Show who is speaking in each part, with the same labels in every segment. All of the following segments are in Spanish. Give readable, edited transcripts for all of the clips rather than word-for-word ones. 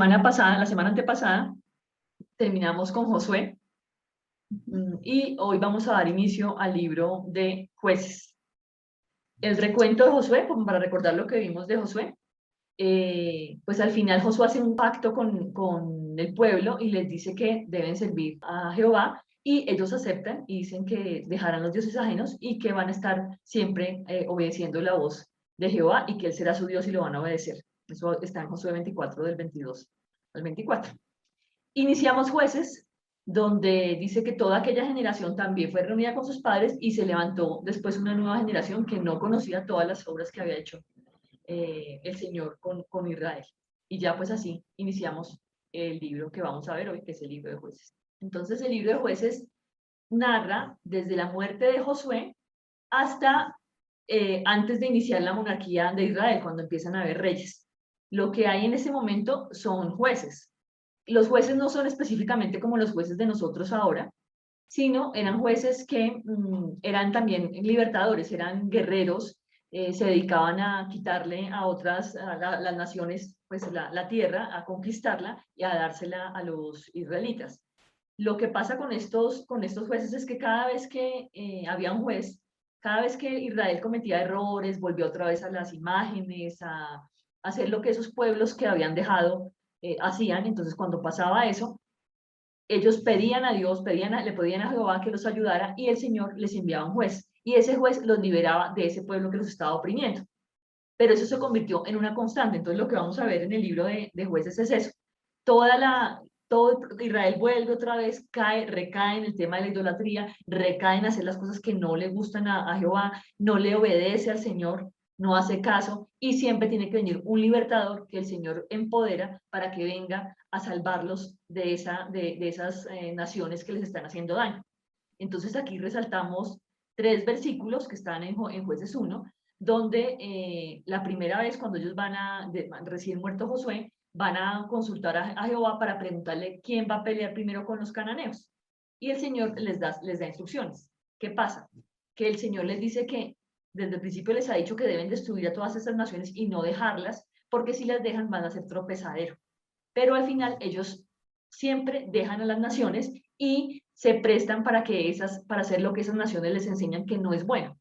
Speaker 1: la semana antepasada, terminamos con Josué y hoy vamos a dar inicio al libro de Jueces. El recuento de Josué, como para recordar lo que vimos de Josué, pues al final Josué hace un pacto con el pueblo y les dice que deben servir a Jehová y ellos aceptan y dicen que dejarán los dioses ajenos y que van a estar siempre obedeciendo la voz de Jehová y que él será su Dios y lo van a obedecer. Eso está en Josué 24 del 22 al 24. Iniciamos Jueces, donde dice que toda aquella generación también fue reunida con sus padres y se levantó después una nueva generación que no conocía todas las obras que había hecho el Señor con Israel. Y ya pues así iniciamos el libro que vamos a ver hoy, que es el libro de Jueces. Entonces el libro de Jueces narra desde la muerte de Josué hasta antes de iniciar la monarquía de Israel, cuando empiezan a haber reyes. Lo que hay en ese momento son jueces. Los jueces no son específicamente como los jueces de nosotros ahora, sino eran jueces que eran también libertadores, eran guerreros, se dedicaban a quitarle a otras, las naciones, pues la tierra, a conquistarla y a dársela a los israelitas. Lo que pasa con estos jueces es que cada vez que había un juez, cada vez que Israel cometía errores, volvió otra vez a las imágenes, a hacer lo que esos pueblos que habían dejado hacían. Entonces cuando pasaba eso, ellos pedían a Dios, le pedían a Jehová que los ayudara y el Señor les enviaba un juez. Y ese juez los liberaba de ese pueblo que los estaba oprimiendo. Pero eso se convirtió en una constante. Entonces lo que vamos a ver en el libro de Jueces es eso. Todo Israel vuelve otra vez, recae en el tema de la idolatría, recae en hacer las cosas que no le gustan a Jehová, no le obedece al Señor, no hace caso y siempre tiene que venir un libertador que el Señor empodera para que venga a salvarlos de esas naciones que les están haciendo daño. Entonces aquí resaltamos 3 versículos que están en Jueces 1, donde la primera vez cuando ellos recién muerto Josué, van a consultar a Jehová para preguntarle quién va a pelear primero con los cananeos. Y el Señor les da instrucciones. ¿Qué pasa? Que el Señor les dice que desde el principio les ha dicho que deben destruir a todas estas naciones y no dejarlas, porque si las dejan van a ser tropezadero. Pero al final ellos siempre dejan a las naciones y se prestan para hacer lo que esas naciones les enseñan que no es bueno.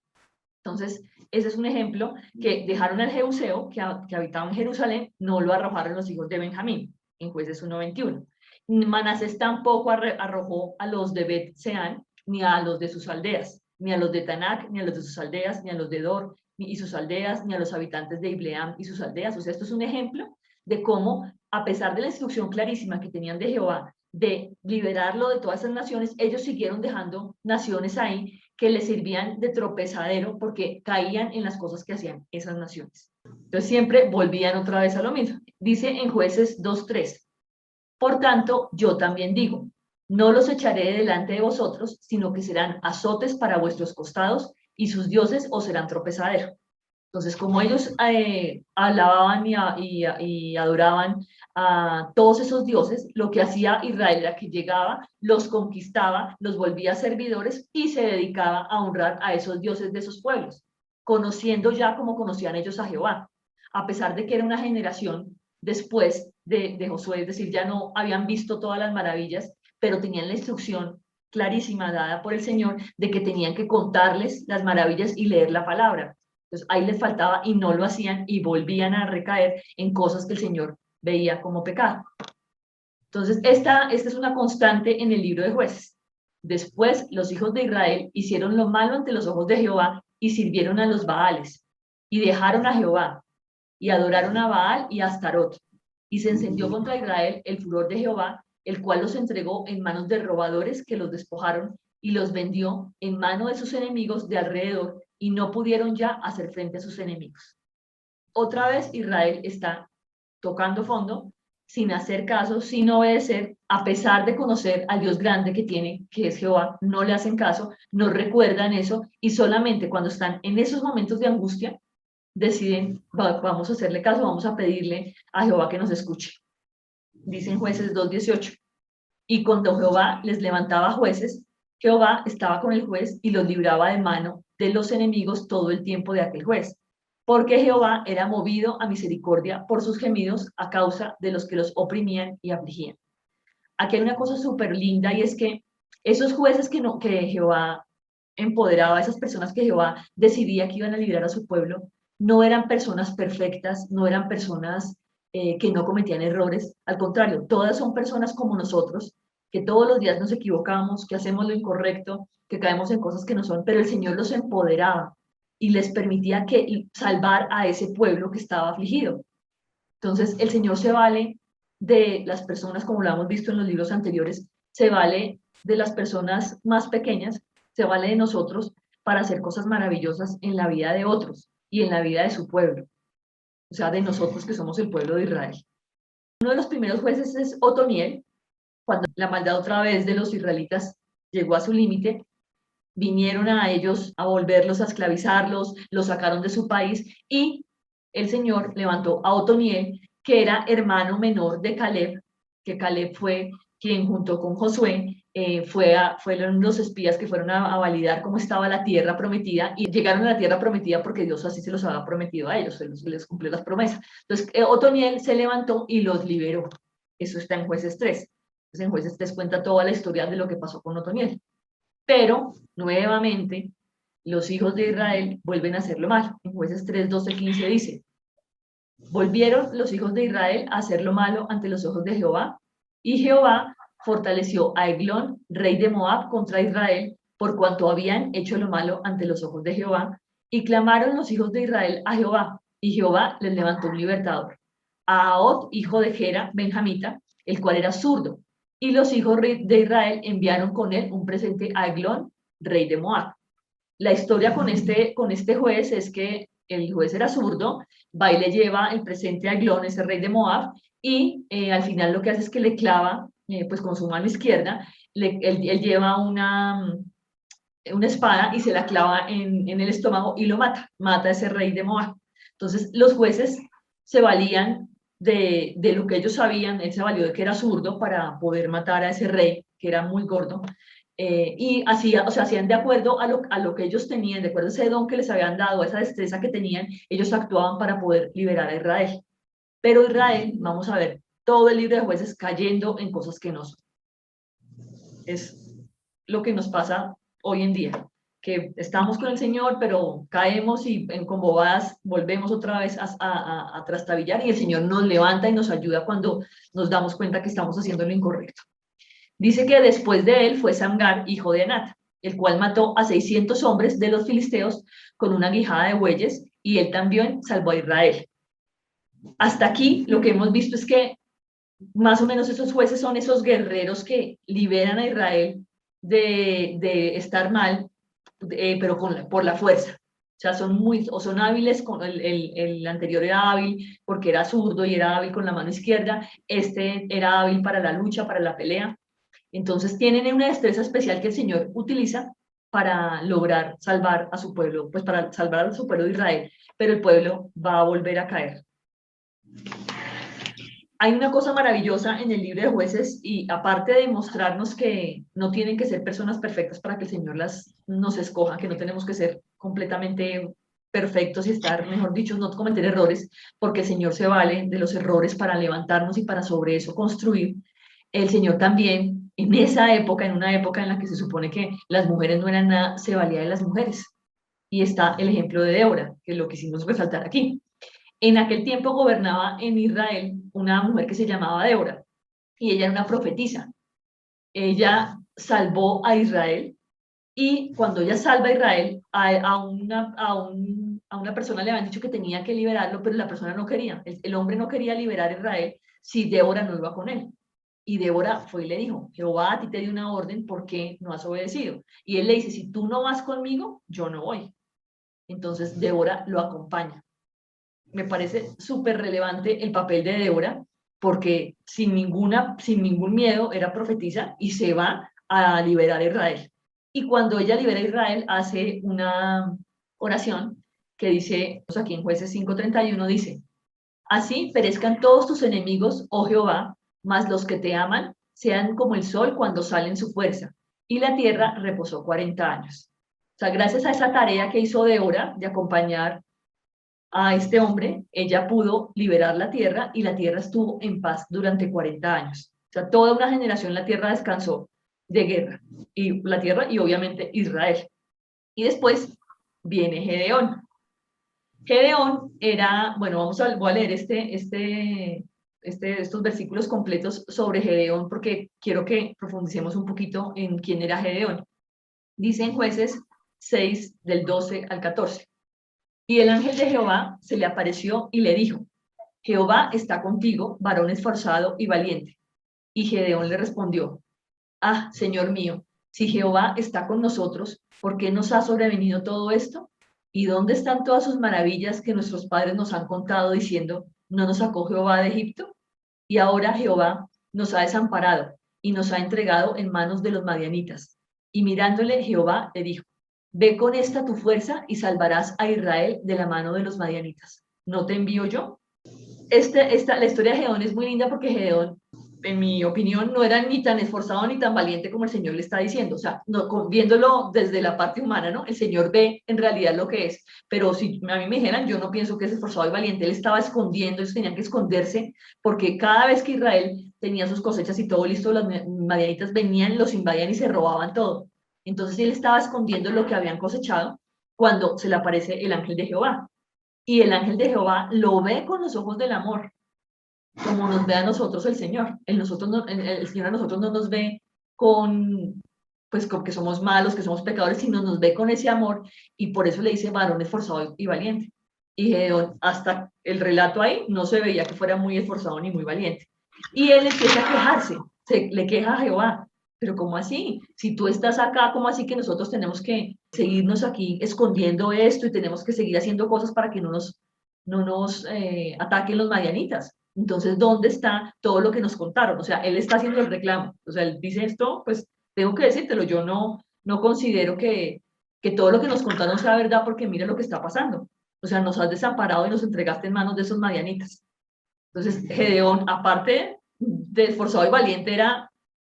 Speaker 1: Entonces, ese es un ejemplo que dejaron al Jebuseo, que habitaba en Jerusalén, no lo arrojaron los hijos de Benjamín, en Jueces 1:21. Manasés tampoco arrojó a los de Bet-Seán, ni a los de sus aldeas, ni a los de Tanac, ni a los de sus aldeas, ni a los de Dor y sus aldeas, ni a los habitantes de Ibleam y sus aldeas. O sea, esto es un ejemplo de cómo, a pesar de la instrucción clarísima que tenían de Jehová, de liberarlo de todas esas naciones, ellos siguieron dejando naciones ahí que les sirvían de tropezadero porque caían en las cosas que hacían esas naciones. Entonces siempre volvían otra vez a lo mismo. Dice en Jueces 2:3, por tanto, yo también digo, no los echaré delante de vosotros, sino que serán azotes para vuestros costados y sus dioses os serán tropezadero. Entonces, como ellos alababan y adoraban a todos esos dioses, lo que hacía Israel era que llegaba, los conquistaba, los volvía servidores y se dedicaba a honrar a esos dioses de esos pueblos, conociendo ya como conocían ellos a Jehová, a pesar de que era una generación después de Josué, es decir, ya no habían visto todas las maravillas, pero tenían la instrucción clarísima dada por el Señor de que tenían que contarles las maravillas y leer la palabra. Entonces ahí les faltaba y no lo hacían y volvían a recaer en cosas que el Señor veía como pecado. Entonces esta es una constante en el libro de Jueces. Después los hijos de Israel hicieron lo malo ante los ojos de Jehová y sirvieron a los Baales y dejaron a Jehová y adoraron a Baal y a Astarot. Y se encendió contra Israel el furor de Jehová, el cual los entregó en manos de robadores que los despojaron y los vendió en mano de sus enemigos de alrededor y no pudieron ya hacer frente a sus enemigos. Otra vez Israel está tocando fondo, sin hacer caso, sin obedecer, a pesar de conocer al Dios grande que tiene, que es Jehová, no le hacen caso, no recuerdan eso y solamente cuando están en esos momentos de angustia, deciden, vamos a hacerle caso, vamos a pedirle a Jehová que nos escuche. Dicen Jueces 2:18. Y cuando Jehová les levantaba jueces, Jehová estaba con el juez y los libraba de mano de los enemigos todo el tiempo de aquel juez. porque Jehová era movido a misericordia por sus gemidos a causa de los que los oprimían y afligían. Aquí hay una cosa súper linda y es que esos jueces que Jehová empoderaba, esas personas que Jehová decidía que iban a liberar a su pueblo, no eran personas perfectas, no eran personas que no cometían errores, al contrario, todas son personas como nosotros, que todos los días nos equivocamos, que hacemos lo incorrecto, que caemos en cosas que no son, pero el Señor los empoderaba y les permitía salvar a ese pueblo que estaba afligido. Entonces, el Señor se vale de las personas, como lo hemos visto en los libros anteriores, se vale de las personas más pequeñas, se vale de nosotros para hacer cosas maravillosas en la vida de otros y en la vida de su pueblo, o sea, de nosotros que somos el pueblo de Israel. Uno de los primeros jueces es Otoniel, cuando la maldad otra vez de los israelitas llegó a su límite, vinieron a ellos a volverlos a esclavizarlos, los sacaron de su país y el Señor levantó a Otoniel, que era hermano menor de Caleb, que Caleb fue quien junto con Josué fueron los espías que fueron a validar cómo estaba la tierra prometida y llegaron a la tierra prometida porque Dios así se los había prometido a ellos, les cumplió las promesas. Entonces, Otoniel se levantó y los liberó. Eso está en Jueces 3. Entonces, en Jueces 3 cuenta toda la historia de lo que pasó con Otoniel. Pero, nuevamente, los hijos de Israel vuelven a hacerlo mal. En Jueces 3, 12, 15 dice, volvieron los hijos de Israel a hacer lo malo ante los ojos de Jehová, y Jehová fortaleció a Eglón, rey de Moab, contra Israel, por cuanto habían hecho lo malo ante los ojos de Jehová, y clamaron los hijos de Israel a Jehová, y Jehová les levantó un libertador, a Ahod, hijo de Gera, benjamita, el cual era zurdo, y los hijos de Israel enviaron con él un presente a Eglón, rey de Moab. La historia con este juez es que el juez era zurdo, va y le lleva el presente a Eglón, ese rey de Moab, y al final lo que hace es que le clava, pues con su mano izquierda, él lleva una espada y se la clava en el estómago y lo mata a ese rey de Moab. Entonces los jueces se valían de lo que ellos sabían, él se valió de que era zurdo para poder matar a ese rey, que era muy gordo, y o sea, hacían de acuerdo a lo que ellos tenían, de acuerdo a ese don que les habían dado, a esa destreza que tenían, ellos actuaban para poder liberar a Israel. Pero Israel, vamos a ver, todo el libro de jueces cayendo en cosas que no son. Es lo que nos pasa hoy en día, que estamos con el Señor, pero caemos y con bobadas volvemos otra vez a trastabillar y el Señor nos levanta y nos ayuda cuando nos damos cuenta que estamos haciendo lo incorrecto. Dice que después de él fue Samgar, hijo de Anat, el cual mató a 600 hombres de los filisteos con una guijada de bueyes, y él también salvó a Israel. Hasta aquí lo que hemos visto es que más o menos esos jueces son esos guerreros que liberan a Israel de estar mal, pero por la fuerza. O sea, son hábiles, el anterior era hábil porque era zurdo y era hábil con la mano izquierda, este era hábil para la lucha, para la pelea. Entonces tienen una destreza especial que el Señor utiliza para lograr salvar a su pueblo, pues para salvar a su pueblo de Israel, pero el pueblo va a volver a caer. Hay una cosa maravillosa en el libro de jueces y aparte de mostrarnos que no tienen que ser personas perfectas para que el Señor nos escoja, que no tenemos que ser completamente perfectos y estar, mejor dicho, no cometer errores, porque el Señor se vale de los errores para levantarnos y para sobre eso construir. El Señor también, en esa época, en una época en la que se supone que las mujeres no eran nada, se valía de las mujeres. Y está el ejemplo de Débora, que es lo que hicimos resaltar aquí. En aquel tiempo gobernaba en Israel una mujer que se llamaba Débora y ella era una profetisa. Ella salvó a Israel y cuando ella salva a Israel, a una persona le habían dicho que tenía que liberarlo, pero la persona no quería. El hombre no quería liberar a Israel si Débora no iba con él. Y Débora fue y le dijo, Jehová a ti te dio una orden, ¿por qué no has obedecido? Y él le dice, si tú no vas conmigo, yo no voy. Entonces Débora lo acompaña. Me parece súper relevante el papel de Débora, porque sin ningún miedo era profetisa y se va a liberar a Israel. Y cuando ella libera a Israel, hace una oración que dice, pues aquí en Jueces 5:31 dice, así perezcan todos tus enemigos, oh Jehová, mas los que te aman sean como el sol cuando sale en su fuerza. Y la tierra reposó 40 años. O sea, gracias a esa tarea que hizo Débora de acompañar a este hombre, ella pudo liberar la tierra y la tierra estuvo en paz durante 40 años. O sea, toda una generación la tierra descansó de guerra, y la tierra y obviamente Israel. Y después viene Gedeón. Gedeón era, bueno, voy a leer estos versículos completos sobre Gedeón porque quiero que profundicemos un poquito en quién era Gedeón. Dice en Jueces 6, del 12 al 14. Y el ángel de Jehová se le apareció y le dijo: Jehová está contigo, varón esforzado y valiente. Y Gedeón le respondió: Ah, Señor mío, si Jehová está con nosotros, ¿por qué nos ha sobrevenido todo esto? ¿Y dónde están todas sus maravillas que nuestros padres nos han contado diciendo: ¿no nos sacó Jehová de Egipto? Y ahora Jehová nos ha desamparado y nos ha entregado en manos de los madianitas. Y mirándole Jehová le dijo: Ve con esta tu fuerza y salvarás a Israel de la mano de los madianitas. ¿No te envío yo? La historia de Gedeón es muy linda porque Gedeón, en mi opinión, no era ni tan esforzado ni tan valiente como el Señor le está diciendo. O sea, no, viéndolo desde la parte humana, ¿no? El Señor ve en realidad lo que es. Pero si a mí me dijeran, yo no pienso que es esforzado y valiente. Él estaba escondiendo, ellos tenían que esconderse porque cada vez que Israel tenía sus cosechas y todo listo, los madianitas venían, los invadían y se robaban todo. Entonces él estaba escondiendo lo que habían cosechado cuando se le aparece el ángel de Jehová. Y el ángel de Jehová lo ve con los ojos del amor, como nos ve a nosotros el Señor. El Señor a nosotros no nos ve con, pues, con que somos malos, que somos pecadores, sino nos ve con ese amor, y por eso le dice varón esforzado y valiente. Y Gedeón, hasta el relato ahí, no se veía que fuera muy esforzado ni muy valiente. Y él empieza a quejarse, le queja a Jehová: pero ¿cómo así? Si tú estás acá, ¿cómo así que nosotros tenemos que seguirnos aquí escondiendo esto y tenemos que seguir haciendo cosas para que no nos ataquen los madianitas? Entonces, ¿dónde está todo lo que nos contaron? O sea, él está haciendo el reclamo. O sea, él dice esto, pues tengo que decírtelo. Yo no considero que todo lo que nos contaron sea verdad, porque mira lo que está pasando. O sea, nos has desamparado y nos entregaste en manos de esos madianitas. Entonces, Gedeón, aparte de esforzado y valiente,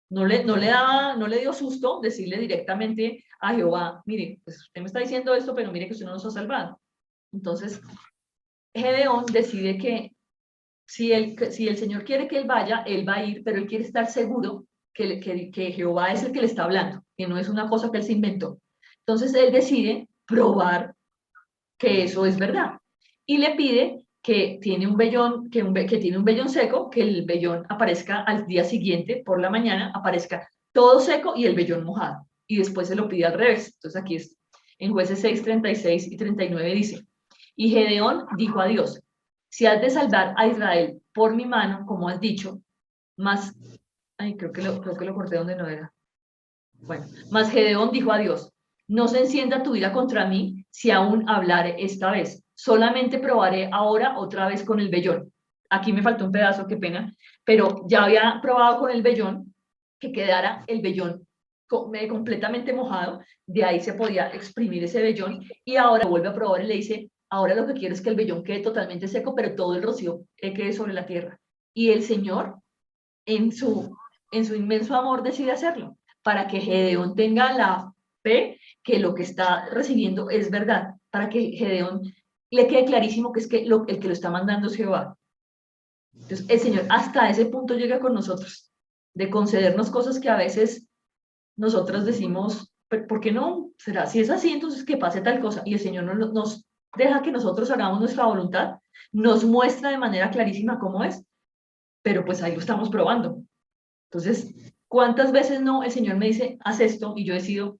Speaker 1: no le dio susto decirle directamente a Jehová: mire, pues usted me está diciendo esto, pero mire que usted no nos ha salvado. Entonces, Gedeón decide que si el Señor quiere que él vaya, él va a ir, pero él quiere estar seguro que Jehová es el que le está hablando, que no es una cosa que él se inventó. Entonces él decide probar que eso es verdad y le pide que tiene un vellón, que tiene un vellón seco, que el vellón aparezca al día siguiente por la mañana, aparezca todo seco y el vellón mojado. Y después se lo pide al revés. Entonces aquí es en Jueces 6, 36 y 39 dice: y Gedeón dijo a Dios: si has de salvar a Israel por mi mano, como has dicho, más, ay, creo que lo corté donde no era. Bueno, más Gedeón dijo a Dios: no se encienda tu ira contra mí si aún hablare esta vez. Solamente probaré ahora otra vez con el vellón. Aquí me faltó un pedazo, qué pena, pero ya había probado con el vellón, que quedara el vellón completamente mojado, de ahí se podía exprimir ese vellón, y ahora vuelve a probar y le dice: ahora lo que quiero es que el vellón quede totalmente seco, pero todo el rocío quede sobre la tierra. Y el Señor, en su inmenso amor, decide hacerlo, para que Gedeón tenga la fe que lo que está recibiendo es verdad, para que Gedeón le quede clarísimo que es que el que lo está mandando es Jehová. Entonces, el Señor hasta ese punto llega con nosotros, de concedernos cosas que a veces nosotros decimos: ¿por qué no? ¿Será? Si es así, entonces que pase tal cosa. Y el Señor nos deja que nosotros hagamos nuestra voluntad, nos muestra de manera clarísima cómo es, pero pues ahí lo estamos probando. Entonces, ¿cuántas veces no el Señor me dice: haz esto, y yo decido: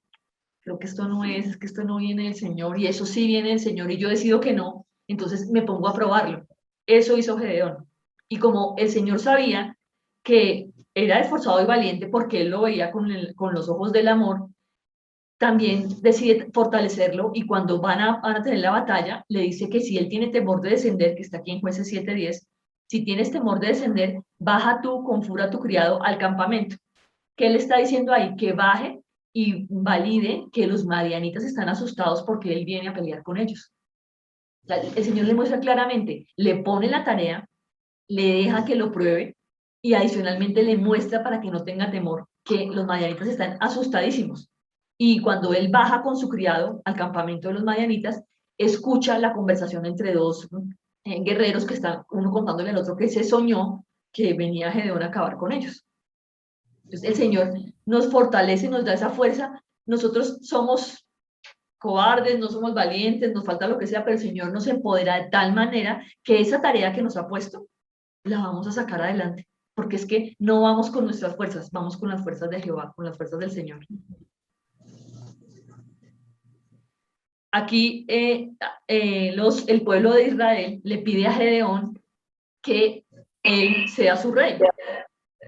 Speaker 1: creo que esto no es que esto no viene del Señor, y eso sí viene del Señor, y yo decido que no? Entonces me pongo a probarlo. Eso hizo Gedeón. Y como el Señor sabía que era esforzado y valiente porque él lo veía con los ojos del amor, también decide fortalecerlo, y cuando van a tener la batalla, le dice que si él tiene temor de descender, que está aquí en Jueces 7:10, si tienes temor de descender, baja tú con Fura tu criado al campamento. ¿Qué le está diciendo ahí? Que baje y valide que los madianitas están asustados porque él viene a pelear con ellos. O sea, el Señor le muestra claramente, le pone la tarea, le deja que lo pruebe, y adicionalmente le muestra, para que no tenga temor, que los madianitas están asustadísimos. Y cuando él baja con su criado al campamento de los madianitas, escucha la conversación entre dos guerreros que están uno contándole al otro que se soñó que venía Gedeón a acabar con ellos. Entonces el Señor nos fortalece, nos da esa fuerza. Nosotros somos cobardes, no somos valientes, nos falta lo que sea, pero el Señor nos empodera de tal manera que esa tarea que nos ha puesto la vamos a sacar adelante, porque es que no vamos con nuestras fuerzas, vamos con las fuerzas de Jehová, con las fuerzas del Señor. Aquí el pueblo de Israel le pide a Gedeón que él sea su rey.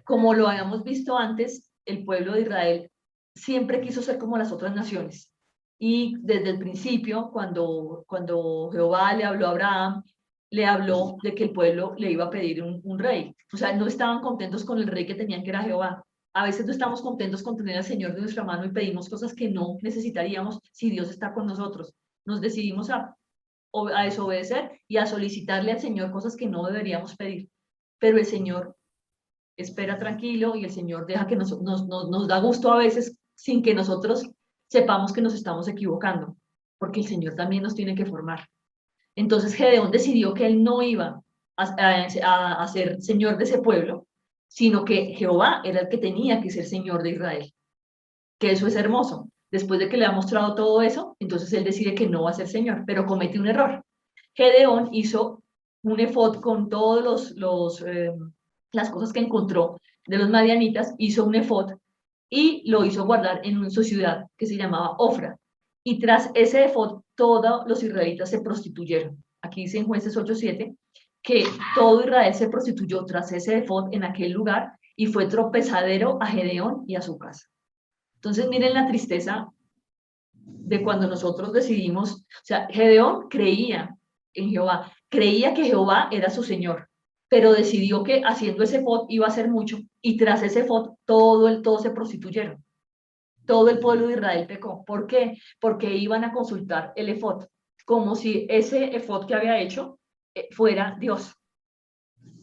Speaker 1: Como lo habíamos visto antes, el pueblo de Israel siempre quiso ser como las otras naciones. Y desde el principio, cuando Jehová le habló a Abraham, le habló de que el pueblo le iba a pedir un rey. O sea, no estaban contentos con el rey que tenían, que era Jehová. A veces no estamos contentos con tener al Señor de nuestra mano y pedimos cosas que no necesitaríamos si Dios está con nosotros. Nos decidimos a desobedecer y a solicitarle al Señor cosas que no deberíamos pedir. Pero el Señor espera tranquilo y el Señor deja que nos da gusto a veces sin que nosotros sepamos que nos estamos equivocando, porque el Señor también nos tiene que formar. Entonces Gedeón decidió que él no iba a ser señor de ese pueblo, sino que Jehová era el que tenía que ser señor de Israel. Que eso es hermoso. Después de que le ha mostrado todo eso, entonces él decide que no va a ser señor, pero comete un error. Gedeón hizo un efod con todos las cosas que encontró de los madianitas, hizo un efod y lo hizo guardar en su ciudad que se llamaba Ofra. Y tras ese efod, todos los israelitas se prostituyeron. Aquí dice en Jueces 8:7 que todo Israel se prostituyó tras ese efod en aquel lugar y fue tropezadero a Gedeón y a su casa. Entonces miren la tristeza de cuando nosotros decidimos, o sea, Gedeón creía en Jehová, creía que Jehová era su Señor, pero decidió que haciendo ese efod iba a hacer mucho, y tras ese efod todos se prostituyeron. Todo el pueblo de Israel pecó. ¿Por qué? Porque iban a consultar el efod, como si ese efod que había hecho fuera Dios.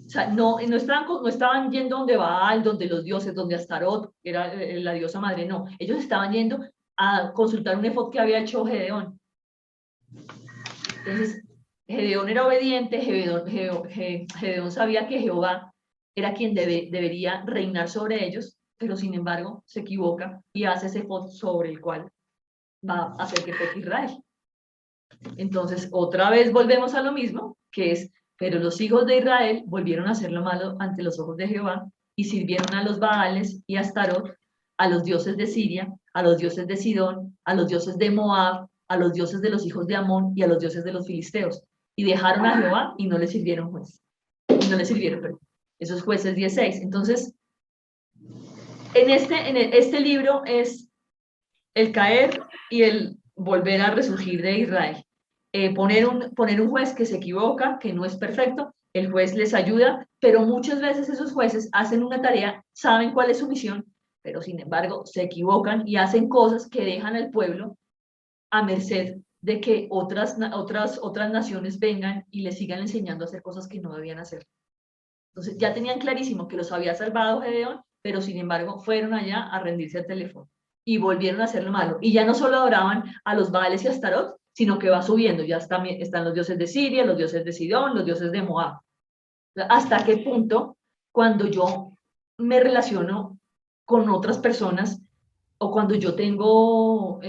Speaker 1: O sea, no estaban yendo donde Baal, donde los dioses, donde Astarot, era la diosa madre, no. Ellos estaban yendo a consultar un efod que había hecho Gedeón. Entonces, Gedeón era obediente, Gedeón sabía que Jehová era quien debería reinar sobre ellos, pero sin embargo se equivoca y hace ese efod sobre el cual va a hacer que peque Israel. Entonces, otra vez volvemos a lo mismo, que es, pero los hijos de Israel volvieron a hacer lo malo ante los ojos de Jehová y sirvieron a los Baales y a Astarot, a los dioses de Siria, a los dioses de Sidón, a los dioses de Moab, a los dioses de los hijos de Amón y a los dioses de los filisteos. Y dejaron a Jehová y no le sirvieron Y no le sirvieron, perdón. Esos Jueces 16. Entonces, en este libro es el caer y el volver a resurgir de Israel. Poner un juez que se equivoca, que no es perfecto, el juez les ayuda, pero muchas veces esos jueces hacen una tarea, saben cuál es su misión, pero sin embargo se equivocan y hacen cosas que dejan al pueblo a merced de que otras naciones vengan y les sigan enseñando a hacer cosas que no debían hacer. Entonces ya tenían clarísimo que los había salvado Gedeón, pero sin embargo fueron allá a rendirse al teléfono y volvieron a hacer lo malo. Y ya no solo adoraban a los Baales y a Astarot, sino que va subiendo. Ya están los dioses de Siria, los dioses de Sidón, los dioses de Moab. ¿Hasta qué punto cuando yo me relaciono con otras personas o cuando yo tengo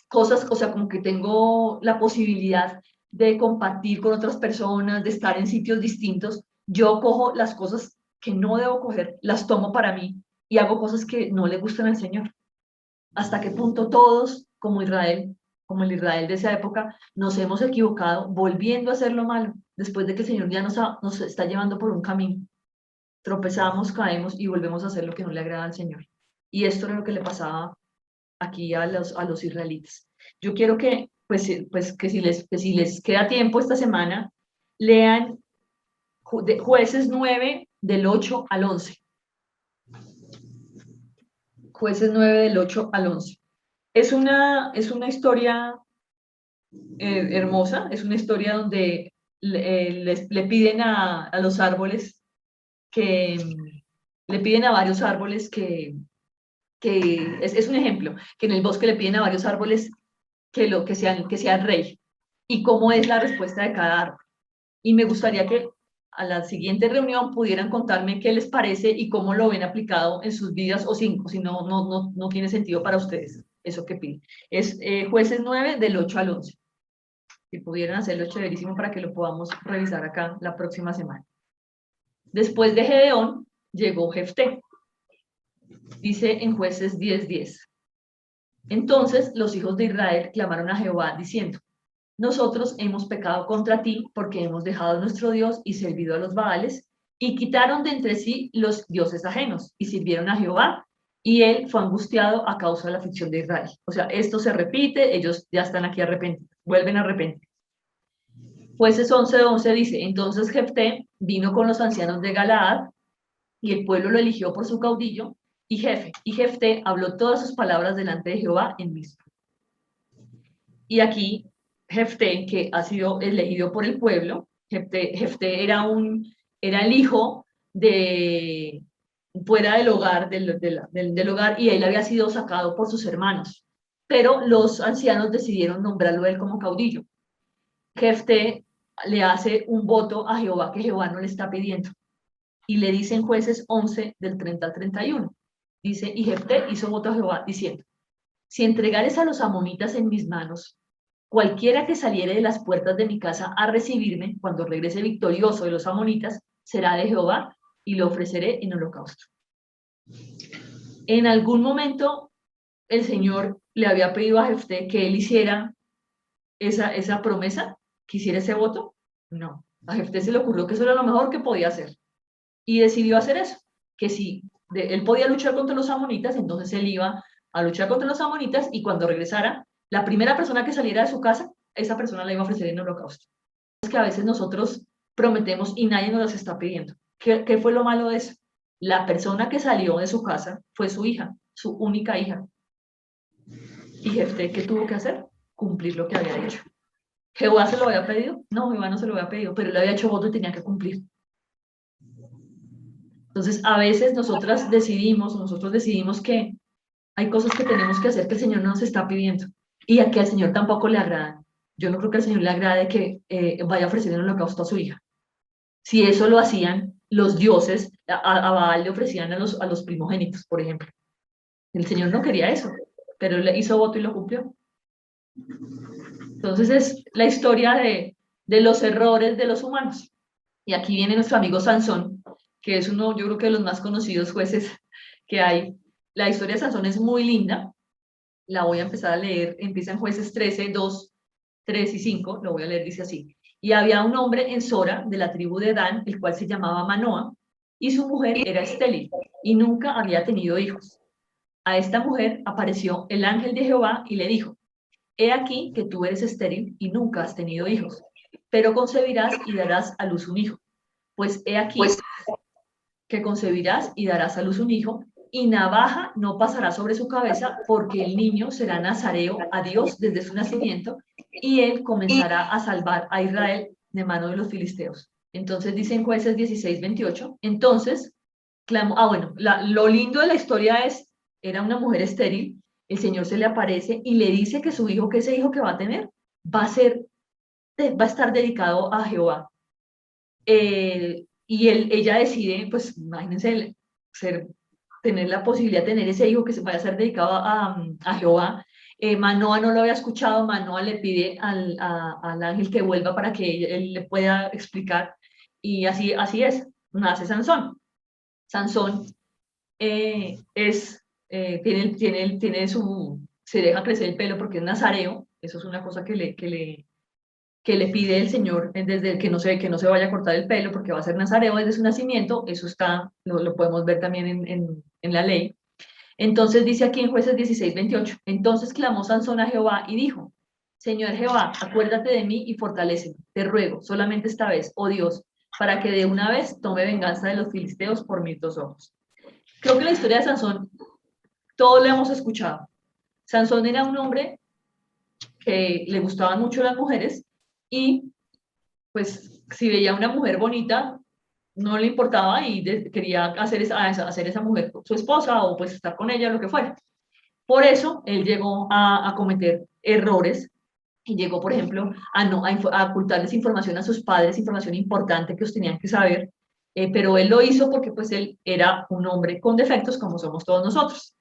Speaker 1: cosas, o sea, como que tengo la posibilidad de compartir con otras personas, de estar en sitios distintos, yo cojo las cosas que no debo coger, las tomo para mí y hago cosas que no le gustan al Señor? ¿Hasta qué punto todos, como Israel, como el Israel de esa época, nos hemos equivocado volviendo a hacer lo malo, después de que el Señor ya nos está llevando por un camino? Tropezamos, caemos y volvemos a hacer lo que no le agrada al Señor. Y esto era lo que le pasaba aquí a los israelitas. Yo quiero que, que si les queda tiempo esta semana, lean Jueces 9 del 8 al 11. Jueces 9 del 8 al 11. Es una historia hermosa, es una historia donde le piden a los árboles que, le piden a varios árboles que es un ejemplo, que en el bosque le piden a varios árboles que sean rey. y cómo es la respuesta de cada árbol. Y me gustaría que a la siguiente reunión pudieran contarme qué les parece y cómo lo ven aplicado en sus vidas, o si no tiene sentido para ustedes eso que piden. Es Jueces 9 del 8 al 11. Si pudieran hacerlo, chéverísimo para que lo podamos revisar acá la próxima semana. Después de Gedeón llegó Jefté. Dice en Jueces 10:10. Entonces los hijos de Israel clamaron a Jehová diciendo: nosotros hemos pecado contra ti porque hemos dejado a nuestro Dios y servido a los Baales, y quitaron de entre sí los dioses ajenos y sirvieron a Jehová, y él fue angustiado a causa de la aflicción de Israel. O sea, esto se repite, ellos ya están aquí arrepentidos, vuelven a arrepentir. Jueces 11:11 dice: entonces Jefté vino con los ancianos de Galaad, y el pueblo lo eligió por su caudillo y jefe, y Jefté habló todas sus palabras delante de Jehová en Mizpa. Y aquí Jefté, que ha sido elegido por el pueblo, Jefté era el hijo de fuera del hogar, del hogar, y él había sido sacado por sus hermanos, pero los ancianos decidieron nombrarlo él como caudillo. Jefté le hace un voto a Jehová que Jehová no le está pidiendo, y le dice en Jueces 11 del 30 al 31, dice: y Jefté hizo voto a Jehová diciendo: si entregares a los amonitas en mis manos, cualquiera que saliere de las puertas de mi casa a recibirme, cuando regrese victorioso de los amonitas, será de Jehová, y lo ofreceré en holocausto. En algún momento el Señor le había pedido a Jefté que él hiciera esa promesa, que hiciera ese voto. No, a Jefté se le ocurrió que eso era lo mejor que podía hacer, y decidió hacer eso, que si él podía luchar contra los amonitas, entonces él iba a luchar contra los amonitas, y cuando regresara, la primera persona que saliera de su casa, esa persona la iba a ofrecer en holocausto. Es que a veces nosotros prometemos y nadie nos las está pidiendo. ¿Qué fue lo malo de eso? La persona que salió de su casa fue su hija, su única hija. ¿Y Jefté qué tuvo que hacer? Cumplir lo que había dicho. ¿Jehová se lo había pedido? No, Jehová no se lo había pedido, pero él había hecho voto y tenía que cumplir. Entonces, a veces nosotros decidimos que hay cosas que tenemos que hacer que el Señor no nos está pidiendo, y a que al Señor tampoco le agrada. Yo no creo que al Señor le agrade que vaya a ofrecer en holocausto a su hija. Si eso lo hacían los dioses, a Baal le ofrecían a los primogénitos, por ejemplo. El Señor no quería eso, pero él hizo voto y lo cumplió. Entonces es la historia de los errores de los humanos. Y aquí viene nuestro amigo Sansón, que es uno, yo creo que de los más conocidos jueces que hay. La historia de Sansón es muy linda. La voy a empezar a leer. Empieza en Jueces 13, 2, 3 y 5. Lo voy a leer, dice así: y había un hombre en Sora, de la tribu de Dan, el cual se llamaba Manoa, y su mujer era estéril, y nunca había tenido hijos. A esta mujer apareció el ángel de Jehová y le dijo: he aquí que tú eres estéril y nunca has tenido hijos, pero concebirás y darás a luz un hijo. Pues he aquí que concebirás y darás a luz un hijo, y navaja no pasará sobre su cabeza, porque el niño será nazareo a Dios desde su nacimiento, y él comenzará a salvar a Israel de mano de los filisteos. Entonces dicen Jueces 16:28, entonces clamó, bueno, lo lindo de la historia es, era una mujer estéril, el Señor se le aparece y le dice que su hijo, que ese hijo que va a tener, va a estar dedicado a Jehová. Y ella decide, pues imagínense, tener la posibilidad de tener ese hijo que se vaya a ser dedicado a Jehová. Manoa no lo había escuchado. Manoa le pide al ángel que vuelva para que él le pueda explicar, y así es, nace Sansón. Sansón se deja crecer el pelo porque es nazareo. Eso es una cosa que le pide el Señor desde que no se vaya a cortar el pelo, porque va a ser nazareo desde su nacimiento. Eso lo podemos ver también en la ley. Entonces dice aquí en Jueces 16:28, entonces clamó Sansón a Jehová y dijo: Señor Jehová, acuérdate de mí y fortaléceme, te ruego, solamente esta vez, oh Dios, para que de una vez tome venganza de los filisteos por mis dos ojos. Creo que la historia de Sansón, todos la hemos escuchado. Sansón era un hombre que le gustaban mucho las mujeres, y pues si veía una mujer bonita, no le importaba, y quería hacer esa mujer su esposa, o pues estar con ella, lo que fuera. Por eso él llegó a cometer errores y llegó, por ejemplo, a ocultarles información a sus padres, información importante que ellos tenían que saber, pero él lo hizo porque pues él era un hombre con defectos como somos todos nosotros.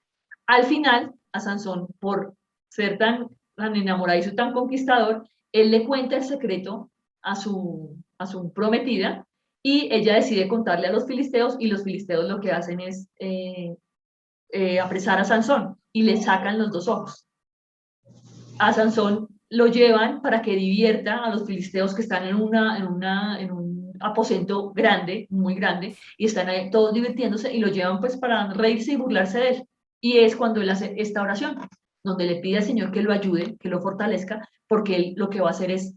Speaker 1: Al final, a Sansón, por ser tan enamoradizo, tan conquistador, él le cuenta el secreto a su prometida y ella decide contarle a los filisteos y los filisteos lo que hacen es apresar a Sansón y le sacan los dos ojos. A Sansón lo llevan para que divierta a los filisteos que están en un aposento grande, muy grande, y están ahí todos divirtiéndose y lo llevan pues para reírse y burlarse de él. Y es cuando él hace esta oración, donde le pide al Señor que lo ayude, que lo fortalezca, porque él lo que va a hacer es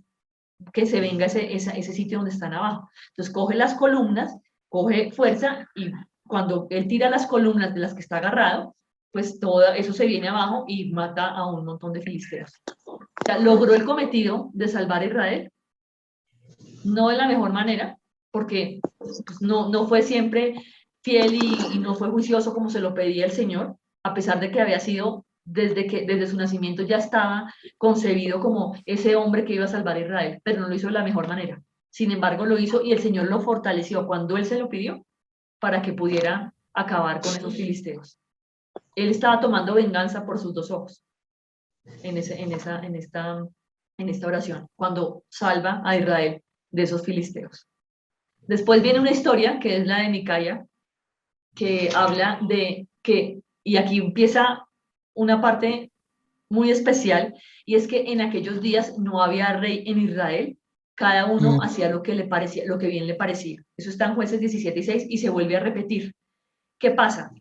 Speaker 1: que se venga ese sitio donde están abajo. Entonces coge las columnas, coge fuerza y cuando él tira las columnas de las que está agarrado, pues todo eso se viene abajo y mata a un montón de filisteos. O sea, logró el cometido de salvar a Israel, no de la mejor manera, porque pues, no fue siempre fiel y no fue juicioso como se lo pedía el Señor, a pesar de que había sido desde su nacimiento ya estaba concebido como ese hombre que iba a salvar a Israel, pero no lo hizo de la mejor manera. Sin embargo, lo hizo y el Señor lo fortaleció cuando él se lo pidió para que pudiera acabar con esos filisteos. Él estaba tomando venganza por sus dos ojos en esta oración, cuando salva a Israel de esos filisteos. Después viene una historia que es la de Micaía, que habla de que, y aquí empieza una parte muy especial, y es que en aquellos días no había rey en Israel, cada uno hacía lo que le parecía, lo que bien le parecía. Eso está en Jueces 17:6 y se vuelve a repetir. ¿Qué pasa?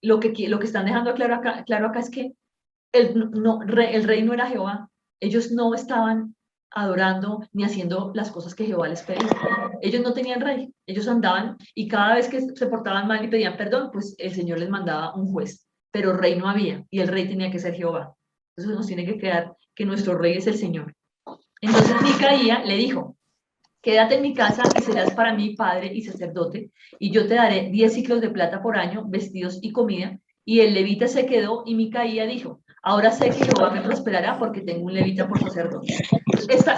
Speaker 1: Lo que están dejando claro acá es que el rey no era Jehová. Ellos no estaban adorando ni haciendo las cosas que Jehová les pedía. Ellos no tenían rey, ellos andaban y cada vez que se portaban mal y pedían perdón, pues el Señor les mandaba un juez, pero rey no había y el rey tenía que ser Jehová. Entonces nos tiene que quedar que nuestro rey es el Señor. Entonces Micaía le dijo, quédate en mi casa y serás para mí padre y sacerdote, y yo te daré 10 ciclos de plata por año, vestidos y comida. Y el levita se quedó y Micaía dijo, ahora sé que Jehová me prosperará porque tengo un levita por sacerdote.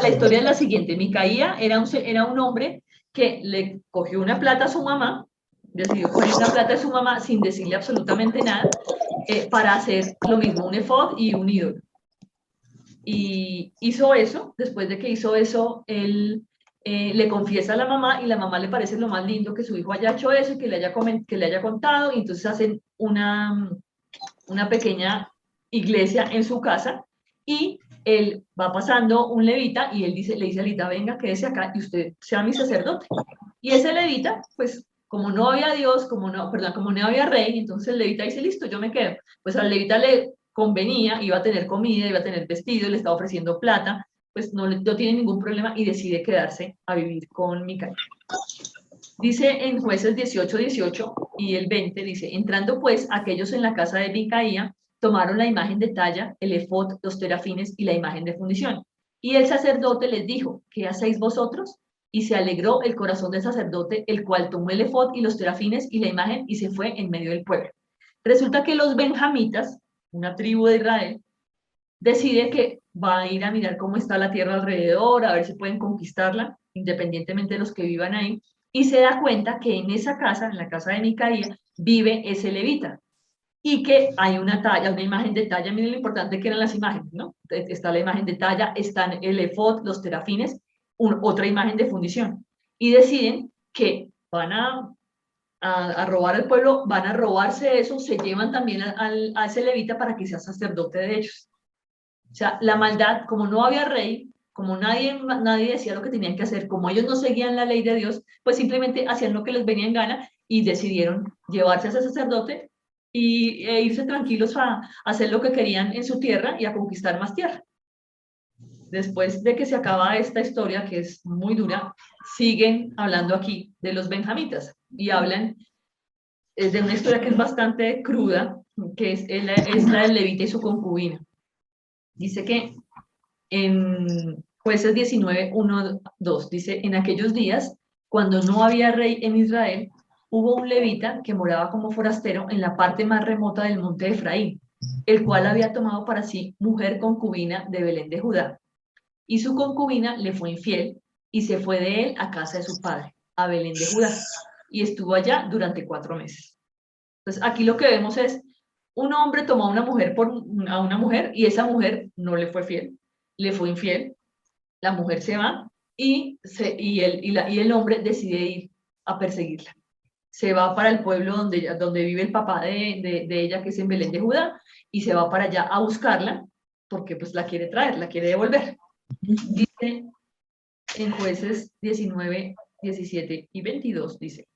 Speaker 1: La historia es la siguiente, Micaía era un hombre que le cogió una plata a su mamá, decidió coger una plata de su mamá sin decirle absolutamente nada, para hacer lo mismo, un efod y un ídolo. Y hizo eso, después de que hizo eso, él le confiesa a la mamá y la mamá le parece lo más lindo que su hijo haya hecho eso y que le haya contado, y entonces hacen una pequeña iglesia en su casa y él va pasando un levita y le dice a Levita, venga, quédese acá y usted sea mi sacerdote. Y ese levita, pues como no había Dios, como no había rey, entonces el levita dice, listo, yo me quedo. Pues al levita le convenía, iba a tener comida, iba a tener vestido, le estaba ofreciendo plata, pues no tiene ningún problema y decide quedarse a vivir con Micaía. Dice en Jueces 18 y el 20, dice, entrando pues aquellos en la casa de Micaía, tomaron la imagen de talla, el efod, los terafines y la imagen de fundición. Y el sacerdote les dijo, ¿qué hacéis vosotros? Y se alegró el corazón del sacerdote, el cual tomó el efod y los terafines y la imagen y se fue en medio del pueblo. Resulta que los benjamitas, una tribu de Israel, decide que va a ir a mirar cómo está la tierra alrededor, a ver si pueden conquistarla, independientemente de los que vivan ahí, y se da cuenta que en esa casa, en la casa de Micaía, vive ese levita, y que hay una imagen de talla. Miren lo importante que eran las imágenes, ¿no? Está la imagen de talla, están el efod, los terafines, otra imagen de fundición, y deciden que van a robar al pueblo, van a robarse eso, se llevan también a ese levita para que sea sacerdote de ellos. O sea, la maldad, como no había rey, como nadie decía lo que tenían que hacer, como ellos no seguían la ley de Dios, pues simplemente hacían lo que les venía en gana y decidieron llevarse a ese sacerdote e irse tranquilos a hacer lo que querían en su tierra y a conquistar más tierra. Después de que se acaba esta historia, que es muy dura, siguen hablando aquí de los benjamitas y hablan de una historia que es bastante cruda, que es la del levita y su concubina. Dice que en Jueces 19:1-2, dice, en aquellos días, cuando no había rey en Israel, hubo un levita que moraba como forastero en la parte más remota del monte de Efraín, el cual había tomado para sí mujer concubina de Belén de Judá. y su concubina le fue infiel y se fue de él a casa de su padre, a Belén de Judá, y estuvo allá durante 4 meses. Entonces, aquí lo que vemos es un hombre tomó a una mujer a una mujer y esa mujer no le fue fiel, le fue infiel, la mujer se va y el hombre decide ir a perseguirla. Se va para el pueblo donde vive el papá de ella, que es en Belén de Judá, y se va para allá a buscarla, porque pues la quiere traer, la quiere devolver. Dice en Jueces 19, 17 y 22, dice,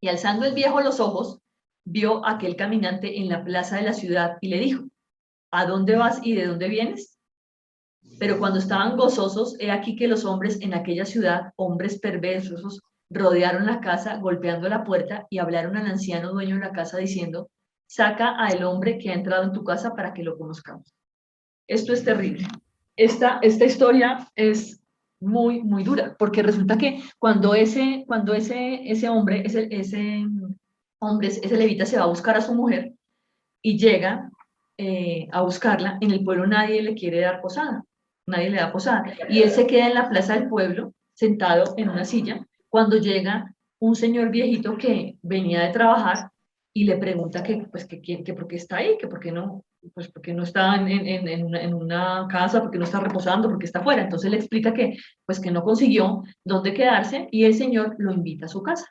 Speaker 1: y alzando el viejo los ojos, vio a aquel caminante en la plaza de la ciudad y le dijo, ¿a dónde vas y de dónde vienes? Pero cuando estaban gozosos, he aquí que los hombres en aquella ciudad, hombres perversos, rodearon la casa, golpeando la puerta, y hablaron al anciano dueño de la casa diciendo, saca al hombre que ha entrado en tu casa para que lo conozcamos. Esto es terrible. Esta historia es muy, muy dura, porque resulta que cuando ese hombre, ese levita se va a buscar a su mujer y llega a buscarla, en el pueblo nadie le quiere dar posada, nadie le da posada. Y él se queda en la plaza del pueblo, sentado en una silla, cuando llega un señor viejito que venía de trabajar y le pregunta que por qué está ahí, que por qué no, pues porque no está en una casa, porque no está reposando, porque está afuera. Entonces le explica que, pues que no consiguió dónde quedarse y el señor lo invita a su casa.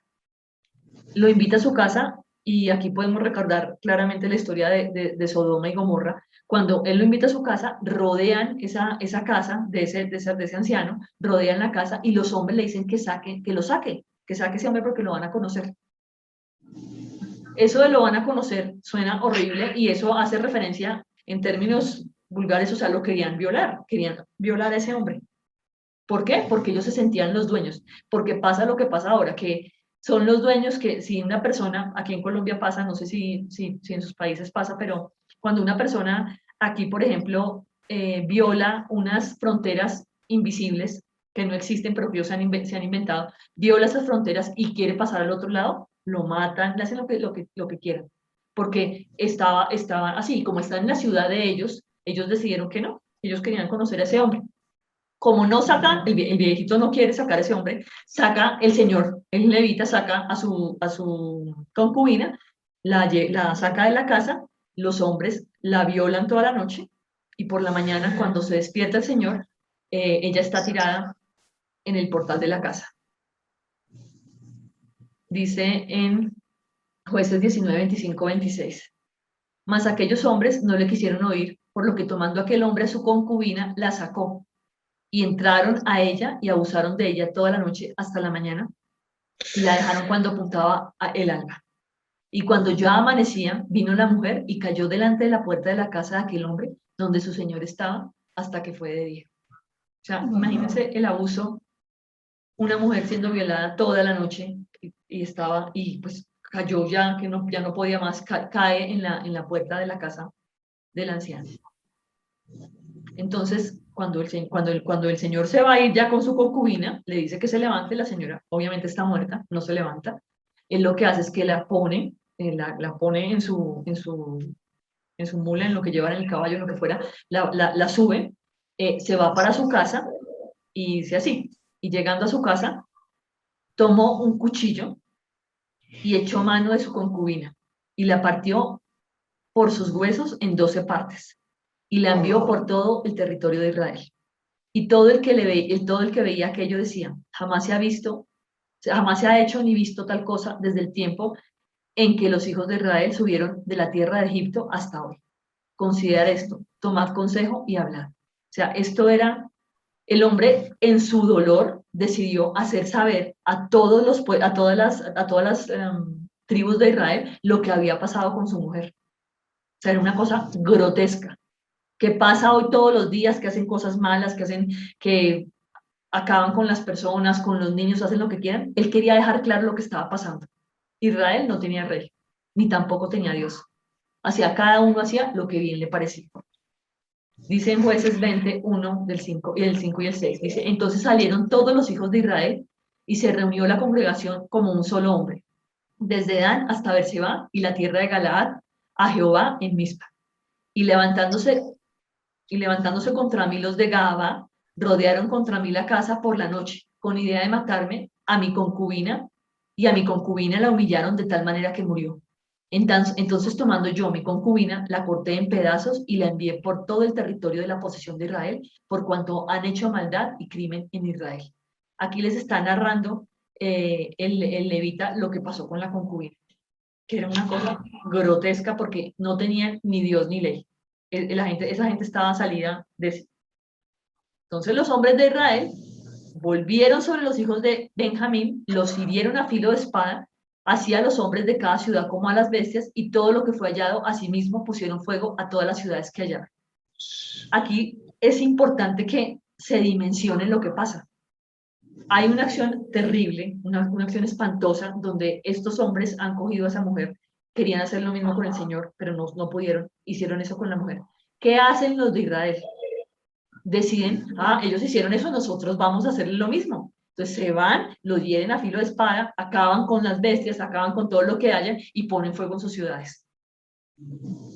Speaker 1: Lo invita a su casa y aquí podemos recordar claramente la historia de Sodoma y Gomorra. Cuando él lo invita a su casa, rodean esa casa de ese anciano, rodean la casa y los hombres le dicen que saque ese hombre porque lo van a conocer. Eso de lo van a conocer suena horrible y eso hace referencia en términos vulgares, o sea, lo querían violar a ese hombre. ¿Por qué? Porque ellos se sentían los dueños, porque pasa lo que pasa ahora, que son los dueños que si una persona, aquí en Colombia pasa, no sé si en sus países pasa, pero cuando una persona aquí, por ejemplo, viola unas fronteras invisibles que no existen, pero que ellos se han inventado, viola esas fronteras y quiere pasar al otro lado, lo matan, le hacen lo que quieran, porque estaba así, como está en la ciudad de ellos decidieron que no, ellos querían conocer a ese hombre. Como no saca, el viejito no quiere sacar a ese hombre, saca el señor, el levita saca a su concubina, la saca de la casa, los hombres la violan toda la noche y por la mañana cuando se despierta el señor, ella está tirada en el portal de la casa. Dice en Jueces 19, 25, 26. Mas aquellos hombres no le quisieron oír, por lo que tomando aquel hombre a su concubina, la sacó y entraron a ella y abusaron de ella toda la noche hasta la mañana y la dejaron cuando apuntaba el alba. Y cuando ya amanecía, vino la mujer y cayó delante de la puerta de la casa de aquel hombre donde su señor estaba hasta que fue de día. O sea, imagínense el abuso, una mujer siendo violada toda la noche y pues cayó ya, que no, ya no podía más, cae en la puerta de la casa del anciano. Entonces, cuando el señor se va a ir ya con su concubina, le dice que se levante, la señora obviamente está muerta, no se levanta. Él lo que hace es que la pone, la pone en su mula, en lo que lleva en el caballo, en lo que fuera, la sube, se va para su casa y dice así. Y llegando a su casa, tomó un cuchillo y echó mano de su concubina y la partió por sus huesos en 12 partes y la envió por todo el territorio de Israel. Y todo el que veía aquello decía, jamás se ha visto, jamás se ha hecho ni visto tal cosa desde el tiempo en que los hijos de Israel subieron de la tierra de Egipto hasta hoy. Considerad esto, tomad consejo y hablad. O sea, esto era, el hombre en su dolor decidió hacer saber a todas las tribus de Israel lo que había pasado con su mujer. O sea, era una cosa grotesca que pasa hoy todos los días, que hacen cosas malas, que acaban con las personas, con los niños, hacen lo que quieran. Él quería dejar claro lo que estaba pasando. Israel no tenía rey, ni tampoco tenía Dios. Cada uno hacía lo que bien le parecía. Dice en Jueces 21, del 5 y el 6, dice, entonces salieron todos los hijos de Israel y se reunió la congregación como un solo hombre, desde Dan hasta Berseba y la tierra de Galaad, a Jehová en Mizpa. Y levantándose contra mí los de Gaba, rodearon contra mí la casa por la noche, con idea de matarme a mi concubina, y a mi concubina la humillaron de tal manera que murió. Entonces, tomando yo mi concubina, la corté en pedazos y la envié por todo el territorio de la posesión de Israel, por cuanto han hecho maldad y crimen en Israel. Aquí les está narrando el levita lo que pasó con la concubina, que era una cosa grotesca porque no tenían ni Dios ni ley. Esa gente estaba salida de sí. Entonces los hombres de Israel volvieron sobre los hijos de Benjamín, los hirieron a filo de espada, así a los hombres de cada ciudad como a las bestias, y todo lo que fue hallado, asimismo pusieron fuego a todas las ciudades que hallaron. Aquí es importante que se dimensione lo que pasa. Hay una acción terrible, una acción espantosa, donde estos hombres han cogido a esa mujer, querían hacer lo mismo con el Señor, pero no pudieron, hicieron eso con la mujer. ¿Qué hacen los de Israel? Deciden, ellos hicieron eso, nosotros vamos a hacer lo mismo. Entonces se van, los hieren a filo de espada, acaban con las bestias, acaban con todo lo que hayan y ponen fuego en sus ciudades.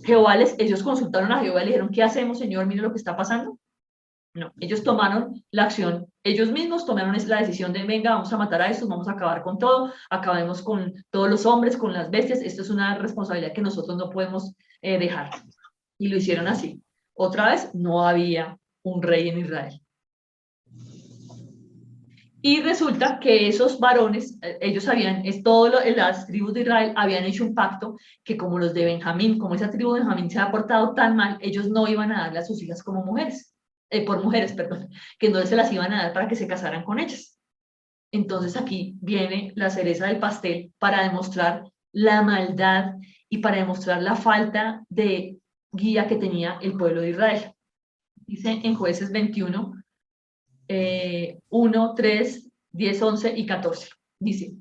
Speaker 1: Ellos consultaron a Jehová y le dijeron, ¿qué hacemos, Señor? Mire lo que está pasando. No, ellos tomaron la acción, ellos mismos tomaron la decisión de, venga, vamos a matar a estos, vamos a acabar con todo, acabemos con todos los hombres, con las bestias, esto es una responsabilidad que nosotros no podemos dejar. Y lo hicieron así. Otra vez, no había un rey en Israel. Y resulta que esos varones, ellos las tribus de Israel habían hecho un pacto que como los de Benjamín, como esa tribu de Benjamín se ha portado tan mal, ellos no iban a darle a sus hijas como mujeres, por mujeres, perdón, que no se las iban a dar para que se casaran con ellas. Entonces aquí viene la cereza del pastel para demostrar la maldad y para demostrar la falta de guía que tenía el pueblo de Israel. Dice en Jueces 21, 1, 3, 10, 11 y 14. Dice,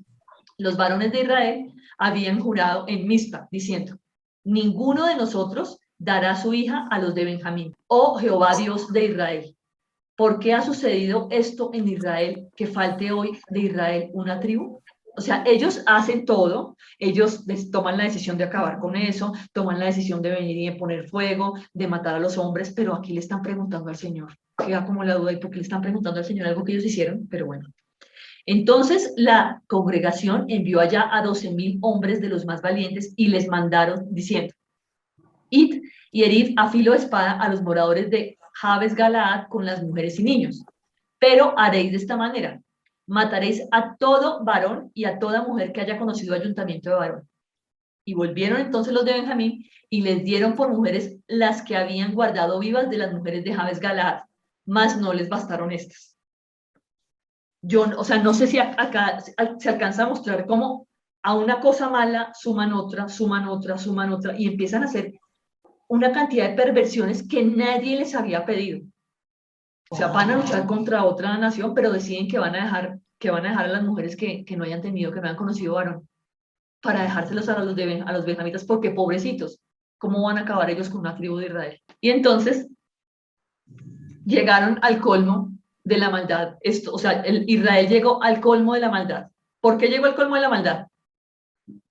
Speaker 1: los varones de Israel habían jurado en Mizpa, diciendo, ninguno de nosotros dará su hija a los de Benjamín. Oh Jehová Dios de Israel, ¿por qué ha sucedido esto en Israel, que falte hoy de Israel una tribu? O sea, ellos hacen todo, ellos toman la decisión de acabar con eso, toman la decisión de venir y de poner fuego, de matar a los hombres, pero aquí le están preguntando al Señor. Queda como la duda, ¿y por qué le están preguntando al Señor algo que ellos hicieron? Pero bueno. Entonces la congregación envió allá a 12,000 hombres de los más valientes y les mandaron diciendo, id y herid a filo de espada a los moradores de Jabes Galaad con las mujeres y niños. Pero haréis de esta manera, mataréis a todo varón y a toda mujer que haya conocido ayuntamiento de varón. Y volvieron entonces los de Benjamín y les dieron por mujeres las que habían guardado vivas de las mujeres de Jabes Galaad, mas no les bastaron estas. Yo, o sea, no sé si acá se alcanza a mostrar cómo a una cosa mala suman otra, suman otra, suman otra, y empiezan a hacer una cantidad de perversiones que nadie les había pedido. O sea, van a luchar contra otra nación, pero deciden que van a dejar a las mujeres que no hayan tenido, que no hayan conocido varón, para dejárselos a los benjamitas, porque pobrecitos, ¿cómo van a acabar ellos con una tribu de Israel? Y entonces llegaron al colmo de la maldad. O sea, Israel llegó al colmo de la maldad. ¿Por qué llegó al colmo de la maldad?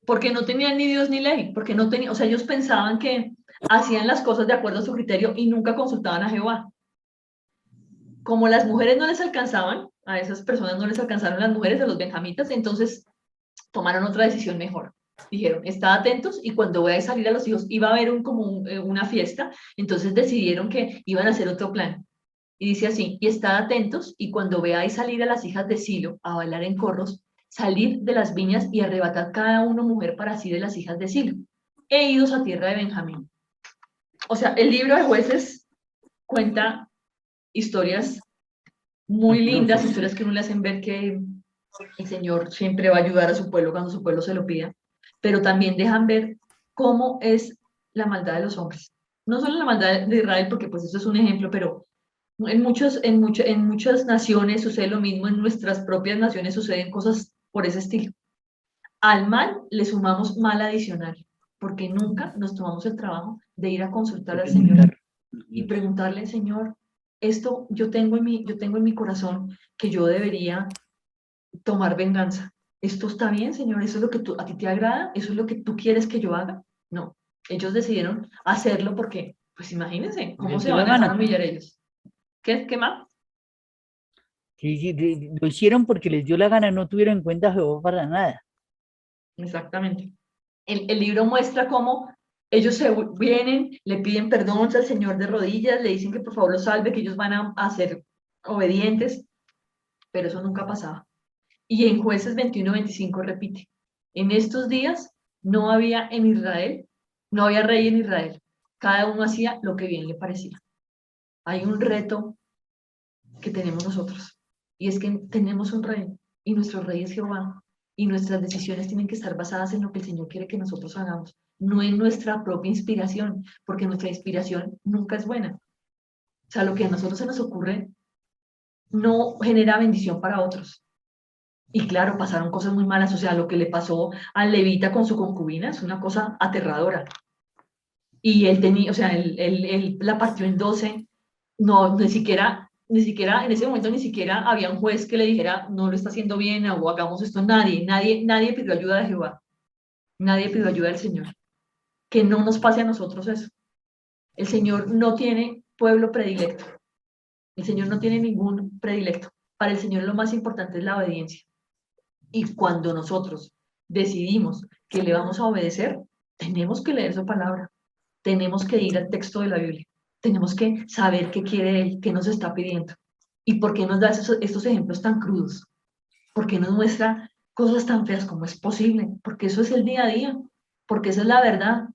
Speaker 1: Porque no tenían ni Dios ni ley, porque no tenían, o sea, ellos pensaban que hacían las cosas de acuerdo a su criterio y nunca consultaban a Jehová. Como las mujeres no les alcanzaban, a esas personas no les alcanzaron las mujeres, a los benjamitas, entonces tomaron otra decisión mejor. Dijeron, estad atentos y cuando voy a salir a los hijos, iba a haber una fiesta, entonces decidieron que iban a hacer otro plan. Y dice así, y estad atentos y cuando veáis salir a las hijas de Silo a bailar en corros, salid de las viñas y arrebatad cada uno mujer para sí de las hijas de Silo, e idos a tierra de Benjamín. O sea, el libro de Jueces cuenta historias muy lindas, historias que uno le hacen ver que el Señor siempre va a ayudar a su pueblo cuando su pueblo se lo pida, pero también dejan ver cómo es la maldad de los hombres. No solo la maldad de Israel, porque pues eso es un ejemplo, pero en muchas naciones sucede lo mismo, en nuestras propias naciones suceden cosas por ese estilo. Al mal le sumamos mal adicional, porque nunca nos tomamos el trabajo de ir a consultar al Señor y preguntarle, Señor, esto yo tengo en mi corazón que yo debería tomar venganza. ¿Esto está bien, Señor? ¿Eso es lo que a ti te agrada? ¿Eso es lo que tú quieres que yo haga? No, ellos decidieron hacerlo porque, pues imagínense, ¿cómo se van a dejar humillar ellos? ¿Qué más?
Speaker 2: Sí, sí, lo hicieron porque les dio la gana, no tuvieron en cuenta a Jehová para nada.
Speaker 1: Exactamente. El libro muestra cómo ellos se vienen, le piden perdón al Señor de rodillas, le dicen que por favor los salve, que ellos van a ser obedientes, pero eso nunca pasaba. Y en Jueces 21-25 repite, en estos días no había en Israel, no había rey en Israel, cada uno hacía lo que bien le parecía. Hay un reto que tenemos nosotros, y es que tenemos un rey, y nuestro rey es Jehová, y nuestras decisiones tienen que estar basadas en lo que el Señor quiere que nosotros hagamos, no en nuestra propia inspiración, porque nuestra inspiración nunca es buena. O sea, lo que a nosotros se nos ocurre no genera bendición para otros. Y claro, pasaron cosas muy malas, o sea, lo que le pasó al levita con su concubina es una cosa aterradora. Y él tenía, o sea, él la partió en 12, no, ni siquiera, en ese momento ni siquiera había un juez que le dijera, no lo está haciendo bien o hagamos esto, nadie pidió ayuda de Jehová, nadie pidió ayuda del Señor. Que no nos pase a nosotros eso. El Señor no tiene pueblo predilecto, el Señor no tiene ningún predilecto. Para el Señor lo más importante es la obediencia. Y cuando nosotros decidimos que le vamos a obedecer, tenemos que leer su palabra, tenemos que ir al texto de la Biblia, tenemos que saber qué quiere Él, qué nos está pidiendo y por qué nos da estos ejemplos tan crudos, por qué nos muestra cosas tan feas como es posible, porque eso es el día a día, porque esa es la verdad,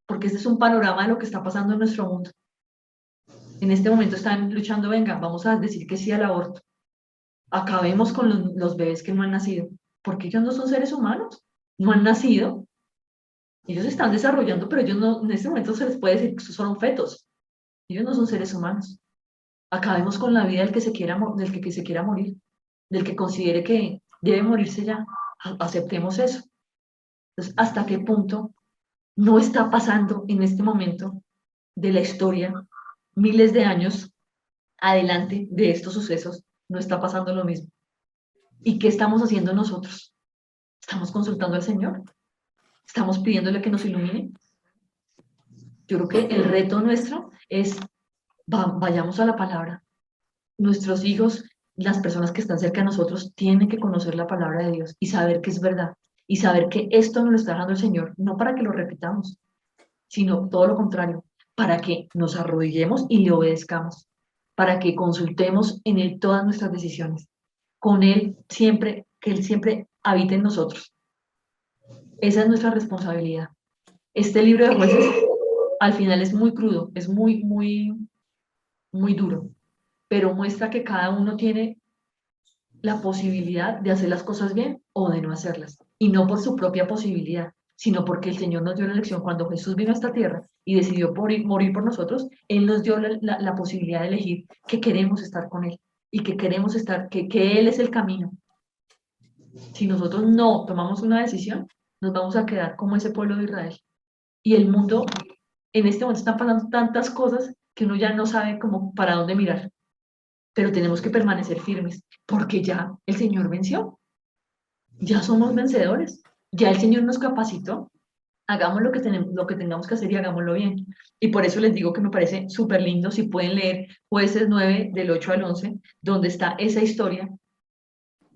Speaker 1: porque este es un panorama de lo que está pasando en nuestro mundo. En este momento están luchando, venga, vamos a decir que sí al aborto, acabemos con los bebés que no han nacido, porque ellos no son seres humanos, no han nacido, ellos están desarrollando, pero ellos no, en este momento se les puede decir que son fetos, ellos no son seres humanos. Acabemos con la vida del que se quiera, del que se quiera morir, del que considere que debe morirse ya, aceptemos eso. Entonces, ¿hasta qué punto no está pasando en este momento de la historia, miles de años adelante de estos sucesos, no está pasando lo mismo? ¿Y qué estamos haciendo nosotros? ¿Estamos consultando al Señor? ¿Estamos pidiéndole que nos ilumine? Yo creo que el reto nuestro es, vayamos a la palabra. Nuestros hijos, las personas que están cerca de nosotros, tienen que conocer la palabra de Dios y saber que es verdad. Y saber que esto nos lo está dejando el Señor, no para que lo repitamos, sino todo lo contrario, para que nos arrodillemos y le obedezcamos, para que consultemos en Él todas nuestras decisiones, con Él siempre, que Él siempre habite en nosotros. Esa es nuestra responsabilidad. Este libro de Jueces al final es muy crudo, es muy duro, pero muestra que cada uno tiene la posibilidad de hacer las cosas bien o de no hacerlas, y no por su propia posibilidad, sino porque el Señor nos dio la elección. Cuando Jesús vino a esta tierra y decidió morir por nosotros, Él nos dio la posibilidad de elegir que queremos estar con Él y que queremos estar, que Él es el camino. Si nosotros no tomamos una decisión, nos vamos a quedar como ese pueblo de Israel. Y el mundo, en este momento están pasando tantas cosas que uno ya no sabe cómo para dónde mirar, pero tenemos que permanecer firmes, porque ya el Señor venció, ya somos vencedores, ya el Señor nos capacitó, hagamos lo que tengamos que hacer y hagámoslo bien. Y por eso les digo que me parece súper lindo, si pueden leer Jueces 9 del 8 al 11, donde está esa historia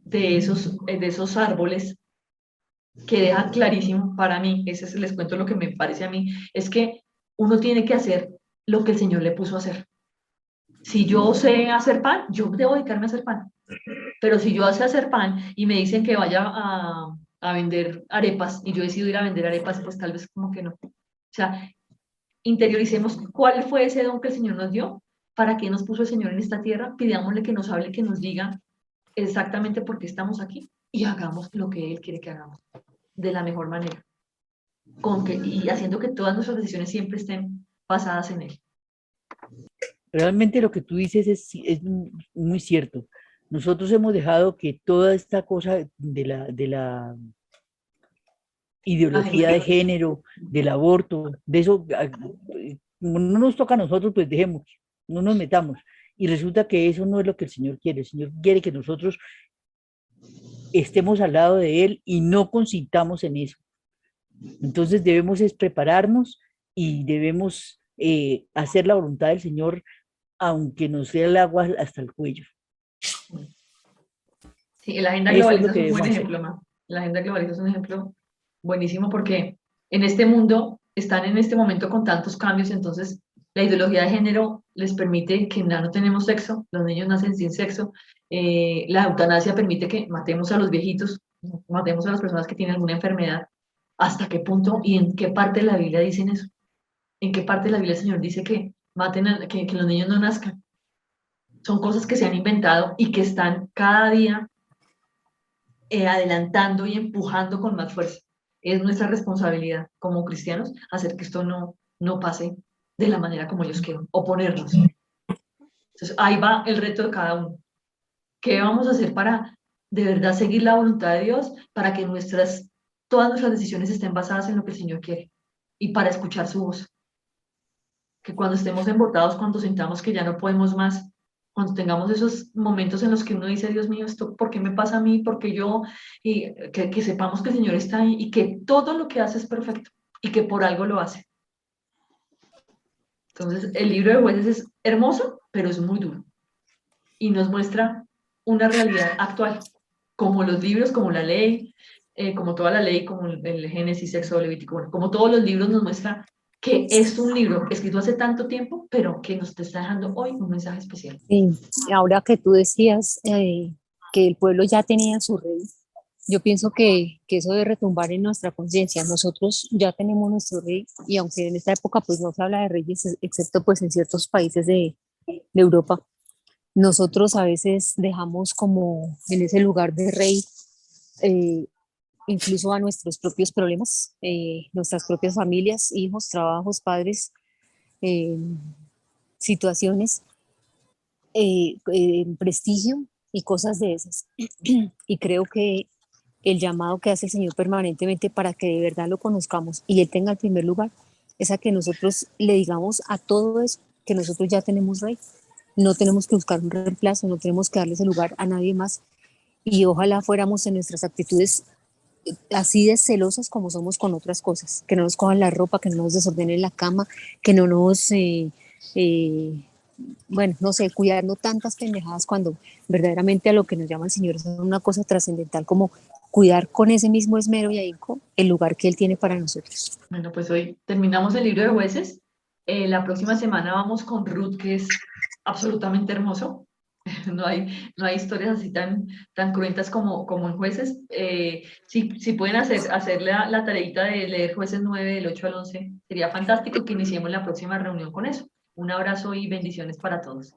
Speaker 1: de esos árboles que deja clarísimo para mí, les cuento lo que me parece a mí, es que uno tiene que hacer lo que el Señor le puso a hacer. Si yo sé hacer pan, yo debo dedicarme a hacer pan. Pero si yo sé hacer pan y me dicen que vaya a vender arepas y yo decido ir a vender arepas, pues tal vez como que no. O sea, interioricemos cuál fue ese don que el Señor nos dio, para qué nos puso el Señor en esta tierra, pidámosle que nos hable, que nos diga exactamente por qué estamos aquí y hagamos lo que Él quiere que hagamos de la mejor manera, y haciendo que todas nuestras decisiones siempre estén basadas en Él.
Speaker 2: Realmente lo que tú dices es muy cierto. Nosotros hemos dejado que toda esta cosa de la ideología de género, del aborto, de eso, como no nos toca a nosotros, pues dejemos, no nos metamos. Y resulta que eso no es lo que el Señor quiere. El Señor quiere que nosotros estemos al lado de Él y no consintamos en eso. Entonces debemos es prepararnos y debemos hacer la voluntad del Señor, aunque nos sea el agua hasta el cuello.
Speaker 1: Sí, la agenda
Speaker 2: Eso es lo
Speaker 1: globalista es
Speaker 2: que
Speaker 1: un buen
Speaker 2: debemos hacer.
Speaker 1: ejemplo, ma. La agenda globalista es un ejemplo buenísimo porque en este mundo están en este momento con tantos cambios, entonces la ideología de género les permite que ya no tenemos sexo, los niños nacen sin sexo, la eutanasia permite que matemos a los viejitos, matemos a las personas que tienen alguna enfermedad. ¿Hasta qué punto y en qué parte de la Biblia dicen eso? ¿En qué parte de la Biblia el Señor dice que maten que los niños no nazcan? Son cosas que se han inventado y que están cada día adelantando y empujando con más fuerza. Es nuestra responsabilidad como cristianos hacer que esto no pase de la manera como ellos quieren, oponernos. Entonces, ahí va el reto de cada uno. ¿Qué vamos a hacer para de verdad seguir la voluntad de Dios, para que todas nuestras decisiones estén basadas en lo que el Señor quiere y para escuchar su voz? Que cuando estemos embotados, cuando sintamos que ya no podemos más, cuando tengamos esos momentos en los que uno dice, Dios mío, ¿esto por qué me pasa a mí? Porque yo, y que sepamos que el Señor está ahí y que todo lo que hace es perfecto y que por algo lo hace. Entonces, el libro de Jueces es hermoso, pero es muy duro y nos muestra una realidad actual, como los libros, como la ley, como toda la ley, como el Génesis, Éxodo, Levítico, bueno, como todos los libros nos muestra que es un libro escrito hace tanto tiempo, pero que nos está dejando hoy un mensaje especial.
Speaker 3: Sí, ahora que tú decías que el pueblo ya tenía su rey, yo pienso que eso debe retumbar en nuestra conciencia. Nosotros ya tenemos nuestro rey y aunque en esta época pues no se habla de reyes, excepto pues en ciertos países de Europa, nosotros a veces dejamos como en ese lugar de rey eh, incluso a nuestros propios problemas, nuestras propias familias, hijos, trabajos, padres, eh, situaciones prestigio y cosas de esas. Y creo que el llamado que hace el Señor permanentemente para que de verdad lo conozcamos y Él tenga el primer lugar es a que nosotros le digamos a todo eso que nosotros ya tenemos rey. No tenemos que buscar un reemplazo, no tenemos que darle ese lugar a nadie más. Y ojalá fuéramos en nuestras actitudes así de celosas como somos con otras cosas, que no nos cojan la ropa, que no nos desordenen la cama, que no nos eh, bueno, no sé, cuidando tantas pendejadas cuando verdaderamente a lo que nos llama el Señor es una cosa trascendental como cuidar con ese mismo esmero y ahínco el lugar que Él tiene para nosotros.
Speaker 1: Bueno, pues hoy terminamos el libro de Jueces. La próxima semana vamos con Ruth, que es absolutamente hermoso. No hay historias así tan cruentas como en Jueces. Si pueden hacer la tareita de leer Jueces 9 del 8 al 11, sería fantástico que iniciemos la próxima reunión con eso. Un abrazo y bendiciones para todos.